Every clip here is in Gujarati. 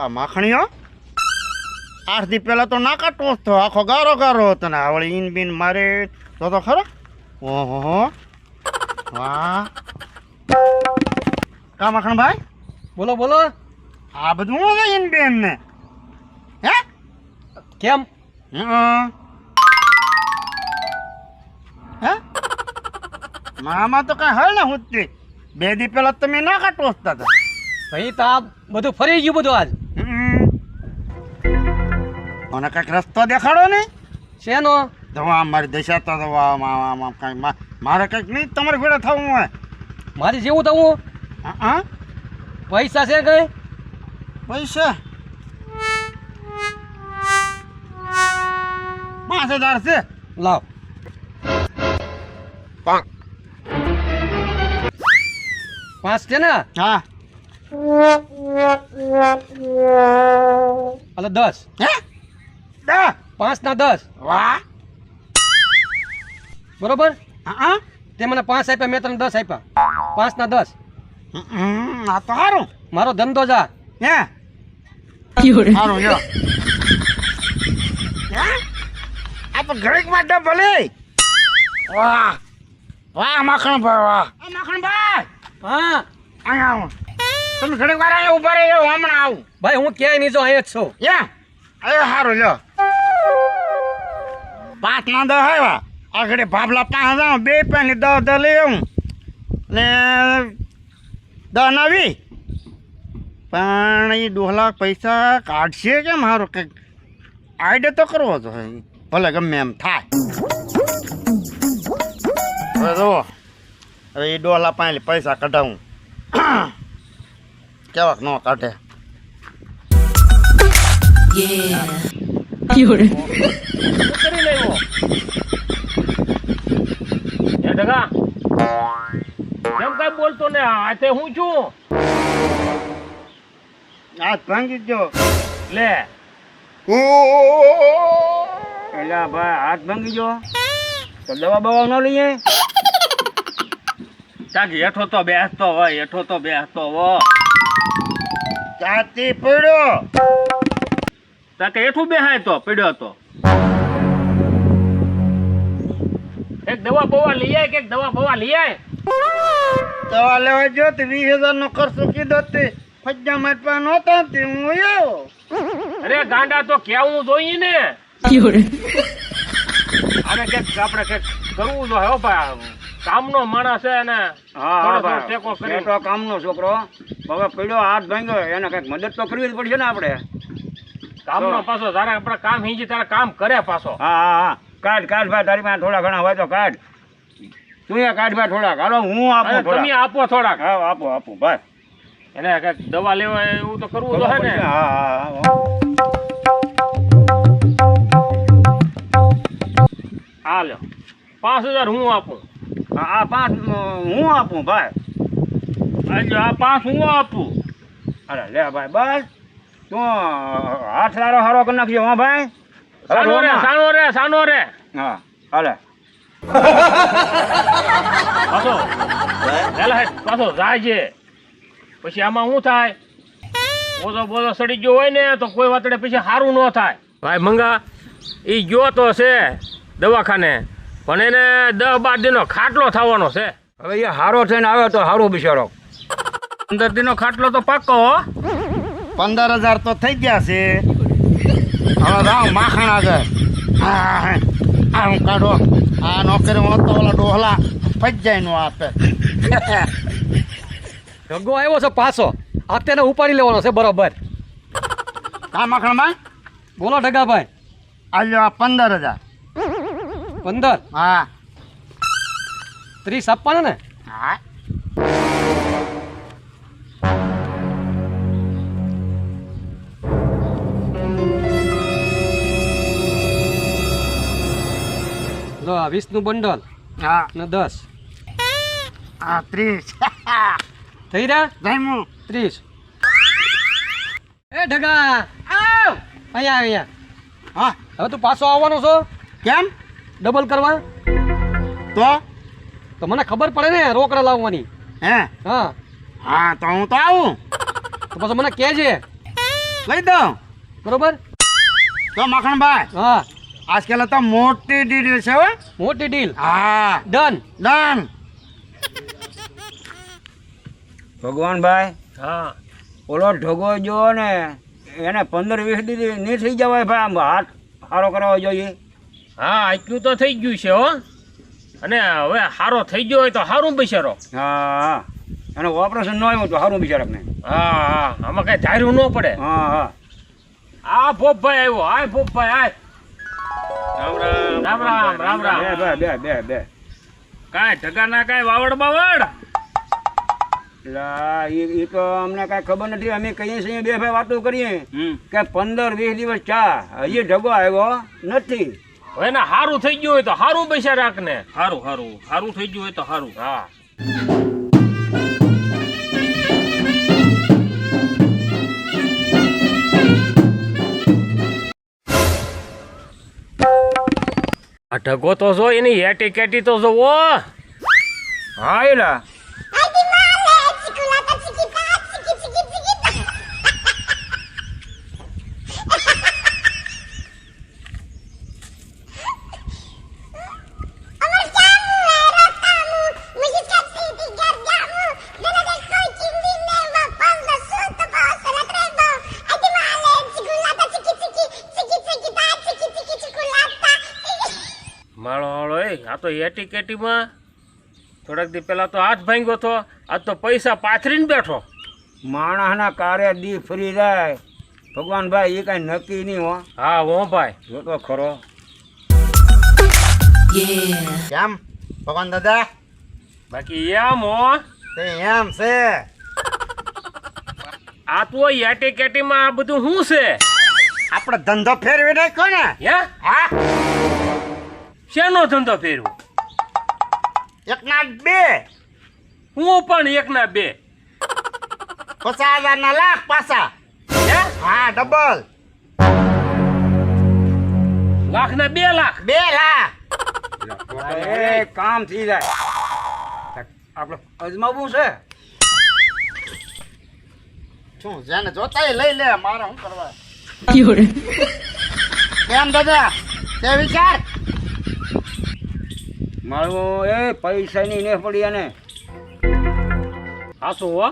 આ માખણીઓ 8 દી પહેલા તો નાકા ટોસતો આખો ગારો ગારો હતો ને આવળી ઈન બીન મારે તો ખરો ઓહો વાહ કા માખણભાઈ બોલો બોલો આ બધું હું ઈન બેન ને હે કેમ હે મામા તો કઈ હળ ને હુંતી 2 દી પહેલા તમે નાકા ટોસતા હતા ભાઈ તો આ બધું ફરી ગયું બધું આજ મને કઈક રસ્તો દેખાડો ને શેનો દવા મારી દશા તો દવા કઈ મારે કઈક નહીં તમારે ભેળા થવું હોય મારી જેવું થવું હા પૈસા છે કઈ પૈસા 5000 છે લાવ 5 છે ને હા અલે 10 હે 10 5 ના 10 વાહ બરોબર હા તે મને 5 આપ્યા મેં તને 10 આપ્યા 5 ના 10 આ તો સારું મારો ધંધો જા હે સારું જો આ તો ઘડીક માટે ભલે વાહ વાહ માખણભાઈ વાહ માખણભાઈ હા અહીંયા આવો તમે ઘડીક વાર અહીંયા ઉભા રહી હમણાં આવું ભાઈ હું ક્યાંય નહીં જો અહીંયા જ છું એ સારું લ્યો 5 ના 10 આવ્યા આગળ ભાભલા 5 જાઉં 2 પેની 10 લઈ આવું ને 10 ના 20 પણ એ ડોહલા પૈસા કાઢશે કેમ સારું કંઈક આઈડિયા તો કરવો તો ભલે ગમે એમ થાય હવે જુઓ હવે એ ડોહલા પાસે પૈસા કઢાવું કેવાક ન કાઢે કરી લેવો એ ડગા કેમ કઈ બોલતો ને હાથે હું છું હાથ ભાંગી ગયો લે એલા ભાઈ હાથ ભાંગી ગયો તો દવા બવા ન લઈએ તાકી હેઠો તો બેસતો હોય ચાતી પડ્યો તાકે હેઠું બેહાય તો પડ્યો તો એક દવા બવા લઈ આય કે દવા બવા લઈ આય દવા લેવા જો તે 20000 નો ખર્ચો કીધો તે ફજ્જા માર પાસે નહોતા તે હું આવ્યો અરે ગાંડા તો કેવું જોઈએ ને અરે કે આપણે કે કરવું જો હો ભાઈ કામનો માણસ છે ને હા થોડો ટેકો કરી તો કામનો છોકરો હવે પડ્યો હાથ ભાંગ્યો એને કઈક મદદ તો કરવી જ પડશે ને આપણે કામનો પાછો તારે આપણે કામ હિંજી તારે કામ કરે પાછો હા કાઢ ભાઈ તારી પાસે થોડા ઘણા હોય તો કાઢ તું એ કાઢ ભાઈ થોડાક હાલો હું આપું તમે આપો થોડાક હા આપું ભાઈ એને કઈક દવા લેવા એવું તો કરવું તો હે ને હા હા લ્યો 5000 હું આપું આ 5 હું આપું ભાઈ આજો આ 5 હું આપું અરે લે ભાઈ બસ તું હાથ હારો કરી નાખજો હા ભાઈ સાનો રે હા હાલે પાછો જાય છે પછી આમાં શું થાય બોલો સડી ગયો હોય ને તો કોઈ વાતડે પછી સારું ન થાય ભાઈ મંગા એ ગયો તો છે દવાખાને પણ એને 10-12 દિનનો ખાટલો થવાનો છે હવે એ હારો થઈને આવ્યો તો હારો બિચારો 15 દિનનો ખાટલો તો પાક્કો 15000 તો થઈ ગયા છે હવે રાવ માખણ આગળ આ હું કાઢો આ નોકરી તો ઓલા ડોહલા ફજાઈ નો આપે ઢગો આવ્યો છે પાછો આ તેને ઉપાડી લેવાનો છે બરોબર આ માખણમાં બોલો ઢગાભાઈ આલ્યો આ 15000 15 હા 30 આપવાના ને હા જો 20 નું બંડલ હા ને 10 આ 30 થઈ રહ્યા જઈમું 30 એ ઢગા આવ અહીંયા હા હવે તું પાછો આવવાનો છો કેમ ડબલ કરવા તો મને ખબર પડે ને રોકડા લાવવાની હે હા હા તો હું તો આવું તો પછી મને કહેજે લઈ દઉં બરોબર તો મખણભાઈ હા આજકાલ તો મોટી ડીલ છે હો મોટી ડીલ હા ડન ડન ભગવાનભાઈ હા ઓલો ઢગો જો ને એને 15-20 દી નહીં થઈ જવાય ભાઈ આમ હાથ સારો કરાવવો જોઈએ. હા આટલું તો થઈ ગયું છે હો અને હવે સારો થઈ ગયો હોય તો સારું બિચારો. હા અને ઓપરેશન ન આવ્યું તો સારું બિચારાને. હા હા આમાં કઈ ધાર્યું ન પડે. હા હા આ ભોપભાઈ આવ્યો. હાય ભોપભાઈ હાય. રામ રામ રામ રામ. બે કાંઈ ઢગાના કાંઈ વાવડ બાવડ. એ તો અમને કાંઈ ખબર નથી. અમે કહીએ છીએ બે ભાઈ વાતો કરીએ કે 15-20 દિવસ ચા હજી ઢગો આવ્યો નથી. હવે ને સારું થઈ ગયું હોય તો સારું બિચારાક ને. સારું સારું સારું થઈ ગયું હોય તો સારું. હા આ ઢગો તો જો એની હેટી કેટી તો જોવો. હા એલા માળો હાળો એ આ તો હેટી કેટીમાં થોડાક દી પહેલા તો હાથ ભાંગ્યો હતો. આજ તો પૈસા પાથરીને બેઠો. માણસના કારે દી ફરી જાય ભગવાનભાઈ. એ કાંઈ નક્કી નહીં હો. હા હો ભાઈ. જોતો ખરો. કેમ ભગવાન દાદા બાકી એમ હો તે એમ છે આ તો હેટી કેટીમાં આ બધું શું છે? આપણે ધંધો ફેરવી નાખ્યો ને હે હા શેનો ધંધો ફેરવો? એક ના બે હું પણ એક ના બે 50,000 ના લાખ પાછા હે હા ડબલ લાખ ના 2 લાખ. 2 લાખ એ કામ થઈ જાય. આપણે અજમાવવું છે. શું જેને જોતા લઈ લે મારે શું કરવા. કેમ દાદા તે વિચાર મારું એ પૈસાની ને પડી અને હાસું હો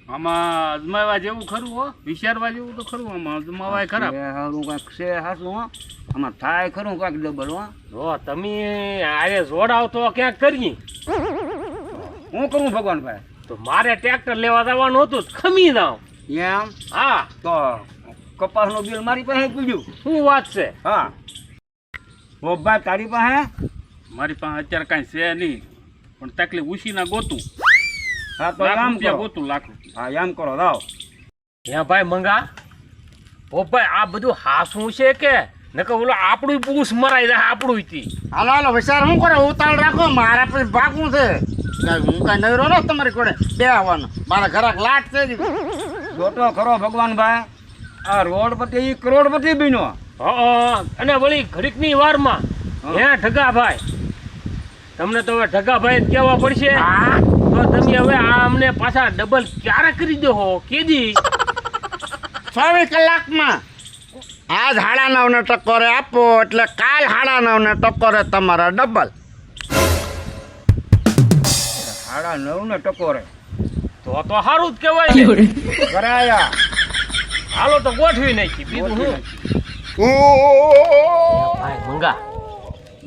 આમાં અજમાવા જેવું ખરું હો. વિચારવા જેવું તો ખરું. આમાં અજમાવાય ખરાબ. સારું કાંઈક છે હાસું હો. આમાં થાય ખરું કાંઈક ડબલ હો. જો તમે આરે જોડાવ તો ક્યાંક કરીએ. હું કરું ભગવાનભાઈ? તો મારે ટ્રેક્ટર લેવા જવાનું હતું તો ખમી જાવ. એમ હા તો કપાસનું બિલ મારી પાસે પૂછ્યું. શું વાત છે? હા ભાઈ તારી પાસે? મારી પાસે અત્યારે કાંઈ છે નહીં પણ તકલીફ ઉછીના ગોતું. હા તો લાખ આમ રૂપિયા કરો. ગોતું લાખ રૂપિયા. હા એમ કરો લાવ. હે ભાઈ મંગા ઓ ભાઈ આ બધું હાસું છે કે નકર ઓલો આપણું પૂછ મરાઈ જાય આપણું થી. હાલો હાલો વિચાર શું કરે ઉતાળ રાખો મારા પછી ભાગવું છે હું કઈ નવરો ન તમારી કોડે બે આવવાનું મારા ઘરાક લાટ છે જ. જોતો ખરો ભગવાનભાઈ. આ રોડપતિ ઈ કરોડપતિ બીનો. હા અને વળી ઘડીકની વારમાં હે ઢગાભાઈ તમને તો હવે ઢગાભાઈ જ કહેવા પડશે. હા તો તમે હવે આ અમને પાછા ડબલ ક્યારે કરી દો હો કીધી 24 કલાકમાં આજ 9:30 ને ટકોરે આપો એટલે કાલ 9:30 ને ટકોરે તમારા ડબલ. 9:30 ને ટકોરે તો સારું જ કહેવાય ને. કરાયા. હાલો તો ગોઠવી નાખી બીજું શું. ભાઈ મંગા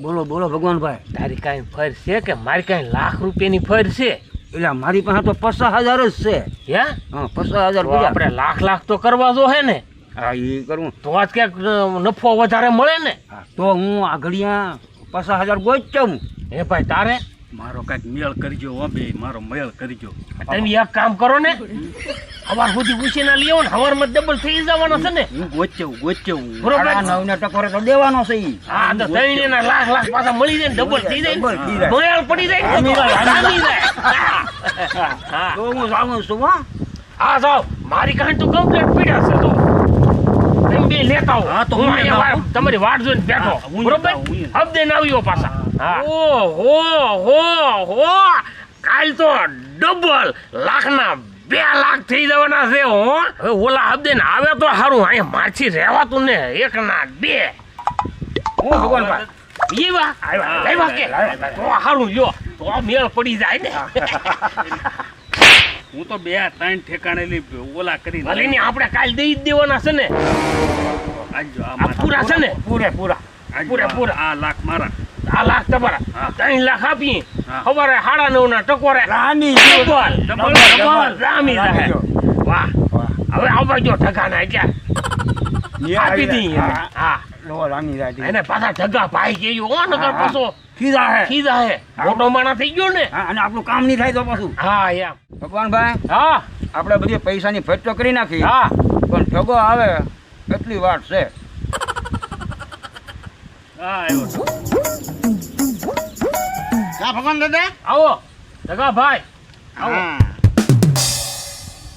બોલો બોલો ભગવાનભાઈ. તારી કાંઈ ફર છે કે મારી કાંઈ લાખ રૂપિયાની ફર છે? એટલે મારી પાસે તો 50,000 જ છે. હે હા 50,000 તો આપણે લાખ તો કરવા જો હે ને. હા એ કરું. તો આજ ક્યાંક નફો વધારે મળે ને. હા, તો હું આ ઘડિયા 50,000 ગોચું. હે ભાઈ તારે મારો કાંઈક મેળ કરજો હો બે. મારો મેળ કરજો. તમે એક કામ કરો ને સવાર સુધી ઉછીના લીઓ ને સવારમાં ડબલ થઈ જવાના છે ને. હું ગોચવું. બરોબર 9:30 ને ટકોરે તો દેવાનો છે ઈ. હા તો ત્રણેયના લાખ પાછા મળી જાય ને ડબલ થઈ જાય ડબલ થઈ જાય. મોયાળ પડી જાય ને આમી જાય, આમી આમી જાય. હા તો હું જાઉં છું હો. હા જાઓ મારી કાંઈ તો કમ્પ્લીટ પીડા છે તો તમે બે લેતા આવો. હા, તો હું હું અહીંયા લેતા આવું. તમારી વાટ જોઈને બેઠો. હા, હું બરોબર લેતા આવું, હું હબદે ને આવ્યો પાછા. હા હો કાલ તો ડબલ લાખના 2 લાખ થઈ જવાના છે હો. હવે ઓલા હબદે ને આવે તો સારું, અહીંયા મારથી રહેવાતું ને 1 ના 2. હું ભગવાનભાઈ એવા આવ્યા કે તો સારું લ્યો, તો મેળ પડી જાય ને. હું તો 2-3 ઠેકાણે લઈ ઓલા કરી ભલે ને આપણે કાલ દઈ જ દેવાના છે ને. આજો આ પૂરા છે ને? પૂરેપૂરા. આ લાખ મારા. 2 લાખ તમારા, 3 લાખ આપીએ. હા. સવારે 9:30 ના ટકોરે રાની ડબલ રામી રહે. વાહ, હવે આવવા જો ઠગાના ક્યાં આપી દઈએ. હા, રાની રાજી એને પાછા ઠગા ભાઈ કેજો હો, નકર પાછો ખીજા હે ખીજા હે. મોટો માણા થઈ ગયો ને. હા, અને આપણું કામ નહીં થાય તો પાછું. હા એમ. ભગવાનભાઈ હા આપણે બધી પૈસાની ફેટ તો કરી નાખી, હા પણ ઠગો આવે એટલી વાત છે. હા આવ્યો. કા ભગવાન દાદા આવો ઠગા ભાઈ. હા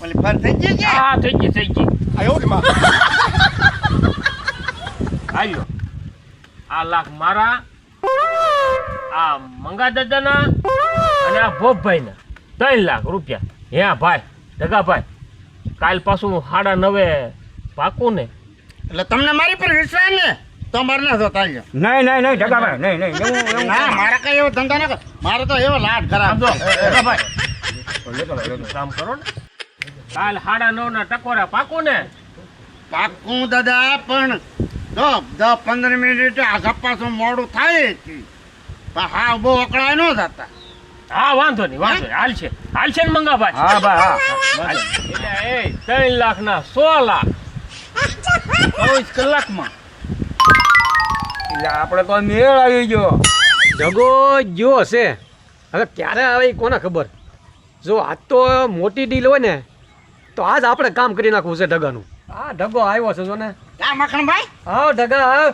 ઓલી ફર થઈ ગઈ કે હા થઈ ગઈ. આયો કે માં આવ્યો. 2 લાખ મારા, આ મંગા દાદાના અને આ ભોપભાઈના 3 લાખ રૂપિયા. હે ભાઈ ઠગા ભાઈ, કાલ પાછું 9:30 પાકું ને? એટલે તમને મારી પર વિશ્વાસ ને તમારે ના જો તાલ્યો. નહીં ઠગાભાઈ નહીં એવું ના મારા કઈ એવો ધંધા ન કર, મારે તો એવો લાટ ખરાબ સમજો ઠગા ભાઈ, લેતો લો. કામ કરો ને. કાલ 9:30 ના ટકોરા પાકું ને? પાકું દાદા, પણ 10-15 મિનિટ આ પાછું મોડું થાય છે. પણ હા બહુ અકળાય ન જતા. હા વાંધો નહીં હાલશે ને મંગા ભાઈ. હા ભાઈ હા એટલે એ 3 લાખ ના 16 લાખ 24 કલાકમાં. એટલે આપણે તો મેળ આવી ગયો. ઢગો જો હશે, હવે ક્યારે આવે એ કોને ખબર. જો આજ તો મોટી ડીલ હોય ને તો આજ આપણે કામ કરી નાખવું છે ઢગાનું. આ ઢગો આવ્યો છે જો ને. કા મખણભાઈ આવ ઢગા આવ.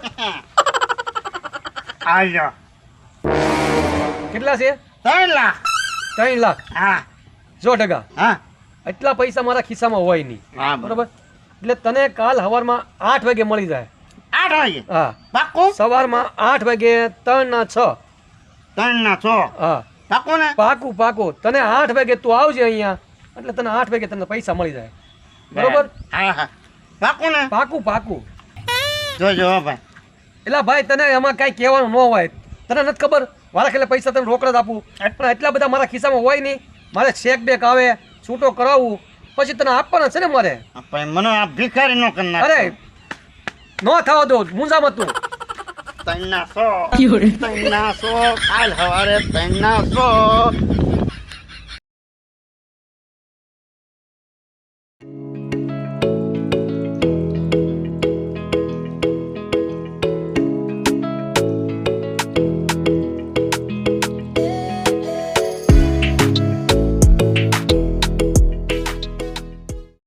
આવ્યો કેટલા છે? 3 લાખ. 3 લાખ. હા જો ઢગા, હા એટલા પૈસા મારા ખિસ્સામાં હોય નહીં, હા બરોબર? એટલે તને કાલ સવારમાં 8 વાગે મળી જાય. 8 વાગે હા, પાકું. સવારમાં 8 વાગે 3 ના 6. 3 ના 6 હા પાકું ને? પાકું. તને 8 વાગે તું આવજે અહીંયા, એટલે તને 8 વાગે તને પૈસા મળી જાય, બરોબર? હા હા પાકું ને? પાકું. જોજો હો ભાઈ. એટલે ભાઈ તને એમાં કાંઈ કહેવાનું ન હોય, તને નથી ખબર મારા ખેલે પૈસા તને રોકડ જ આપું, પણ એટલા બધા મારા ખિસ્સામાં હોય નહીં. મારે ચેક બેક આવે, છૂટો કરાવવું, પછી તને આપવાના છે ને મારે. ભાઈ મને આ ભિખારી નો કરનાર. અરે ન થવા દો, મૂંઝામાં તું. 3 ના 100 કાલ સવારે 3 ના 100